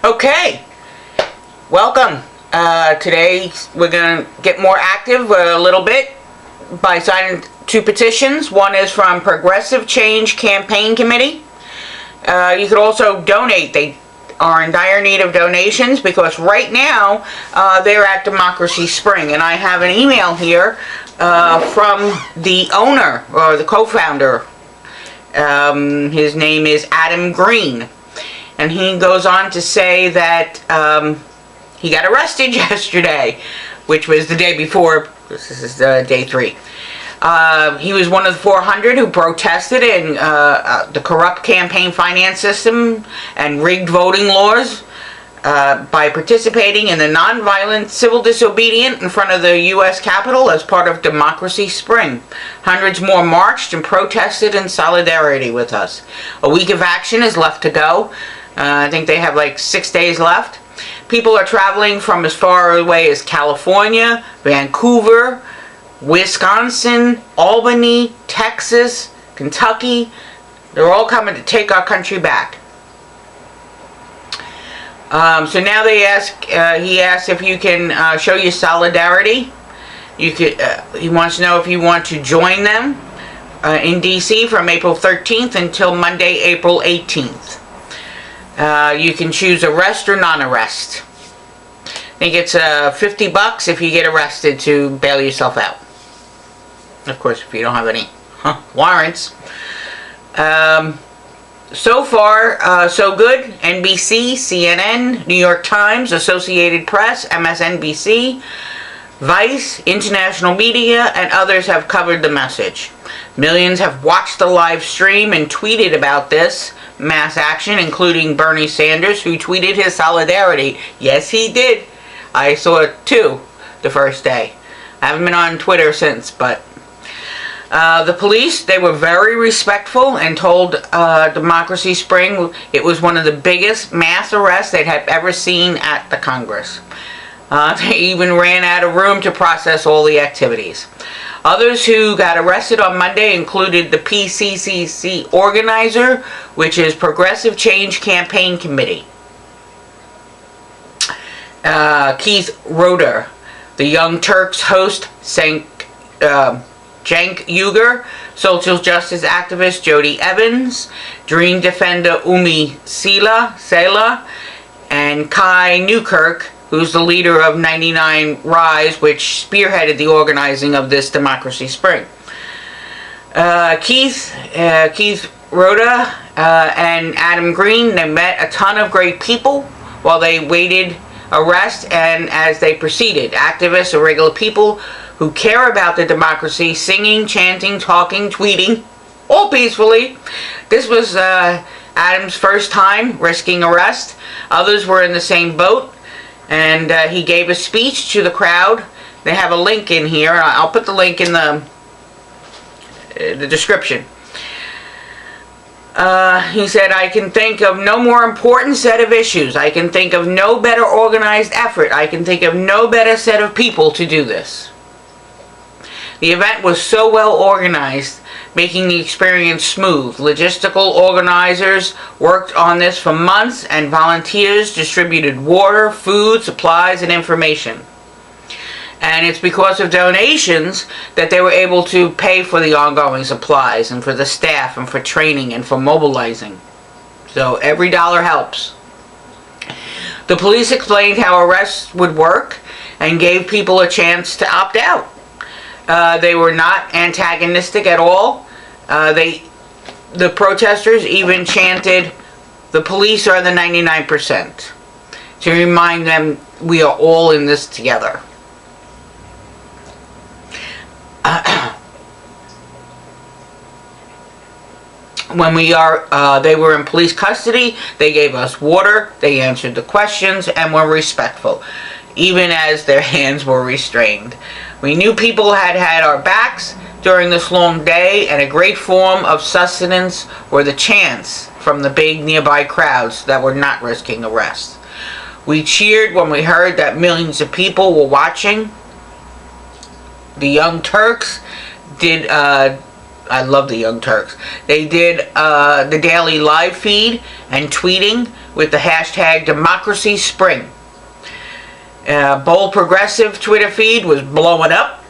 Okay, welcome. Today we're going to get more active a little bit by signing two petitions. One is from Progressive Change Campaign Committee. You could also donate. They are in dire need of donations because right now they're at Democracy Spring. And I have an email here from the owner or the co-founder. His name is Adam Green. And he goes on to say that he got arrested yesterday, which was the day before. This is day 3. He was one of the 400 who protested in the corrupt campaign finance system and rigged voting laws by participating in the nonviolent civil disobedience in front of the U.S. Capitol as part of Democracy Spring. Hundreds more marched and protested in solidarity with us. A week of action is left to go. I think they have like 6 days left. People are traveling from as far away as California, Vancouver, Wisconsin, Albany, Texas, Kentucky. They're all coming to take our country back. So now they ask, he asks if you can show your solidarity. You could. He wants to know if you want to join them in D.C. from April 13th until Monday, April 18th. You can choose arrest or non-arrest. I think it's $50 if you get arrested to bail yourself out. Of course, if you don't have any warrants. So far, so good. NBC, CNN, New York Times, Associated Press, MSNBC, Vice, international media, and others have covered the message. Millions have watched the live stream and tweeted about this mass action, including Bernie Sanders, who tweeted his solidarity. Yes, he did. I saw it too the first day. I haven't been on Twitter since, but the police, they were very respectful and told Democracy Spring it was one of the biggest mass arrests they'd have ever seen at the Congress. They even ran out of room to process all the activities. Others who got arrested on Monday included the PCCC organizer, which is Progressive Change Campaign Committee. Keith Roeder, the Young Turks host, Cenk Uygur, social justice activist Jody Evans, dream defender Umi Sela, and Kai Newkirk, who's the leader of 99 Rise, which spearheaded the organizing of this Democracy Spring. Keith Roeder and Adam Green, they met a ton of great people while they waited arrest and as they proceeded. Activists or regular people who care about the democracy, singing, chanting, talking, tweeting, all peacefully. This was Adam's first time risking arrest. Others were in the same boat. And he gave a speech to the crowd. They have a link in here. I'll put the link in the description. He said, I can think of no more important set of issues. I can think of no better organized effort. I can think of no better set of people to do this. The event was so well organized, making the experience smooth. Logistical organizers worked on this for months, and volunteers distributed water, food, supplies, and information. And it's because of donations that they were able to pay for the ongoing supplies, and for the staff, and for training, and for mobilizing. So every dollar helps. The police explained how arrests would work, and gave people a chance to opt out. They were not antagonistic at all. The protesters even chanted, "The police are the 99%," to remind them we are all in this together. When they were in police custody, they gave us water, they answered the questions, and were respectful, even as their hands were restrained. We knew people had our backs during this long day, and a great form of sustenance were the chants from the big nearby crowds that were not risking arrest. We cheered when we heard that millions of people were watching. The Young Turks did I love the Young Turks. They did the daily live feed and tweeting with the hashtag Democracy Spring. Bold Progressive Twitter feed was blowing up,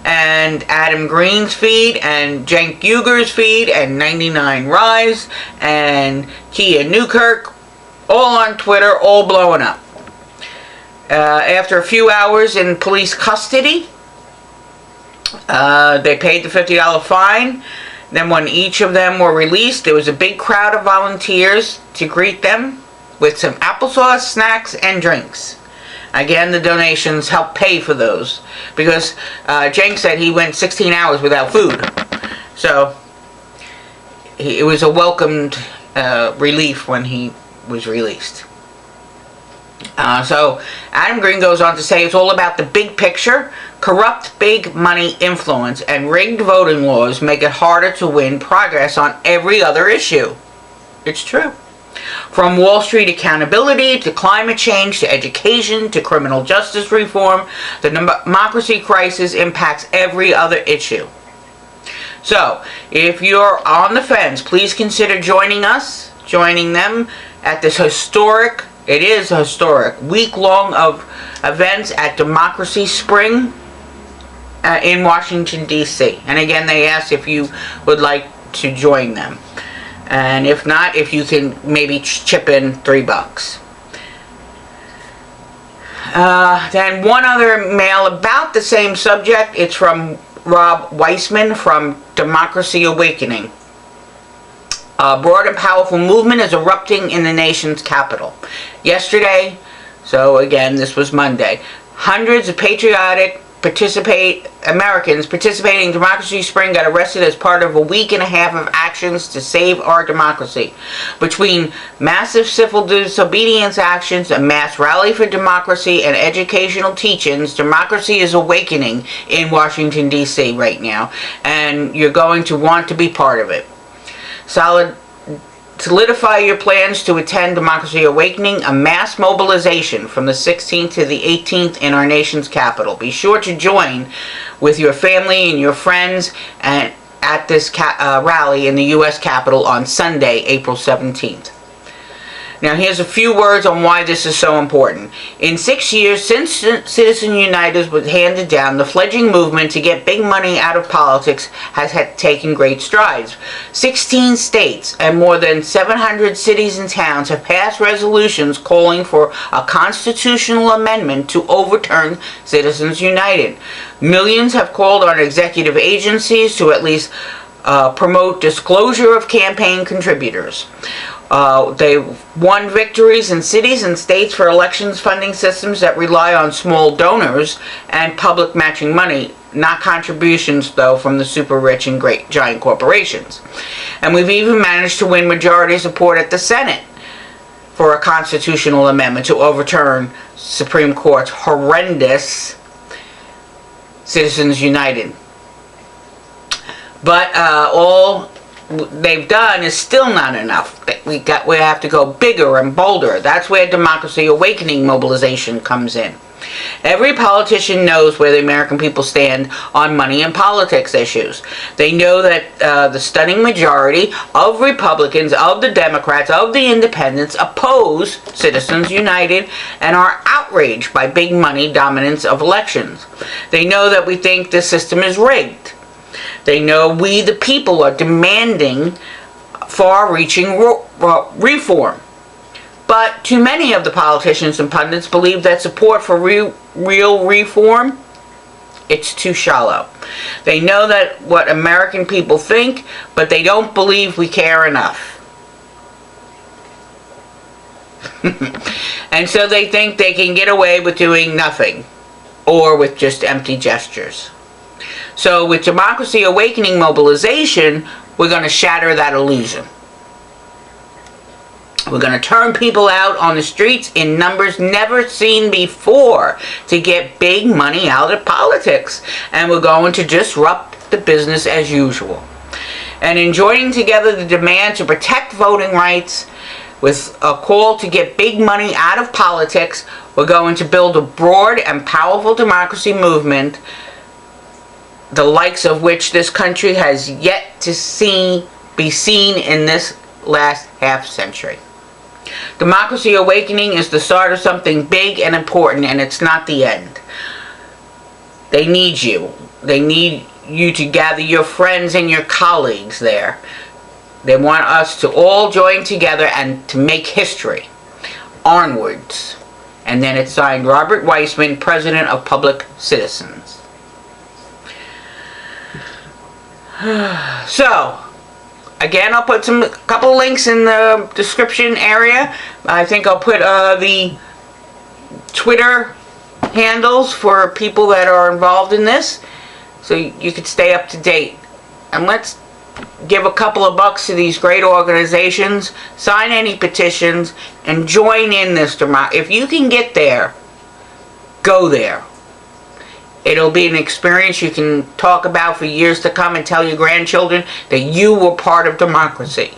and Adam Green's feed and Cenk Uyghur's feed and 99 Rise and Kia Newkirk, all on Twitter, all blowing up. After a few hours in police custody, they paid the $50 fine. Then when each of them were released, there was a big crowd of volunteers to greet them with some applesauce, snacks, and drinks. Again, the donations helped pay for those, because Cenk said he went 16 hours without food. So it was a welcomed relief when he was released. So Adam Green goes on to say it's all about the big picture. Corrupt big money influence and rigged voting laws make it harder to win progress on every other issue. It's true. From Wall Street accountability to climate change to education to criminal justice reform, the democracy crisis impacts every other issue. So, if you're on the fence, please consider joining them at this historic, it is historic, week-long of events at Democracy Spring in Washington, D.C. And again, they asked if you would like to join them. And if not, if you can maybe chip in $3. Then one other mail about the same subject. It's from Rob Weissman from Democracy Awakening. A broad and powerful movement is erupting in the nation's capital. Yesterday, so again, this was Monday, hundreds of patriotic Americans participating in Democracy Spring got arrested as part of a week and a half of actions to save our democracy. Between massive civil disobedience actions, a mass rally for democracy, and educational teach-ins, democracy is awakening in Washington, D.C. right now, and you're going to want to be part of it. Solidify your plans to attend Democracy Awakening, a mass mobilization from the 16th to the 18th in our nation's capital. Be sure to join with your family and your friends at this rally in the U.S. Capitol on Sunday, April 17th. Now, here's a few words on why this is so important. In 6 years since Citizens United was handed down, the fledgling movement to get big money out of politics has taken great strides. 16 states and more than 700 cities and towns have passed resolutions calling for a constitutional amendment to overturn Citizens United. Millions have called on executive agencies to at least promote disclosure of campaign contributors. They won victories in cities and states for elections funding systems that rely on small donors and public matching money, not contributions, though, from the super rich and great giant corporations. And we've even managed to win majority support at the Senate for a constitutional amendment to overturn Supreme Court's horrendous Citizens United. But all they've done is still not enough. We have to go bigger and bolder. That's where Democracy Awakening mobilization comes in. Every politician knows where the American people stand on money and politics issues. They know that the stunning majority of Republicans, of the Democrats, of the Independents oppose Citizens United and are outraged by big money dominance of elections. They know that we think the system is rigged. They know we, the people, are demanding far-reaching reform. But too many of the politicians and pundits believe that support for real reform, it's too shallow. They know that what American people think, but they don't believe we care enough. And so they think they can get away with doing nothing, or with just empty gestures. So with Democracy Awakening mobilization, we're going to shatter that illusion. We're going to turn people out on the streets in numbers never seen before to get big money out of politics. And we're going to disrupt the business as usual. And in joining together the demand to protect voting rights with a call to get big money out of politics, we're going to build a broad and powerful democracy movement the likes of which this country has yet to be seen in this last half century. Democracy Awakening is the start of something big and important, and it's not the end. They need you. They need you to gather your friends and your colleagues there. They want us to all join together and to make history. Onwards. And then it's signed Robert Weissman, President of Public Citizens. So, again, I'll put a couple links in the description area. I think I'll put the Twitter handles for people that are involved in this, so you could stay up to date. And let's give a couple of bucks to these great organizations, sign any petitions, and join in this democracy. If you can get there, go there. It'll be an experience you can talk about for years to come and tell your grandchildren that you were part of democracy.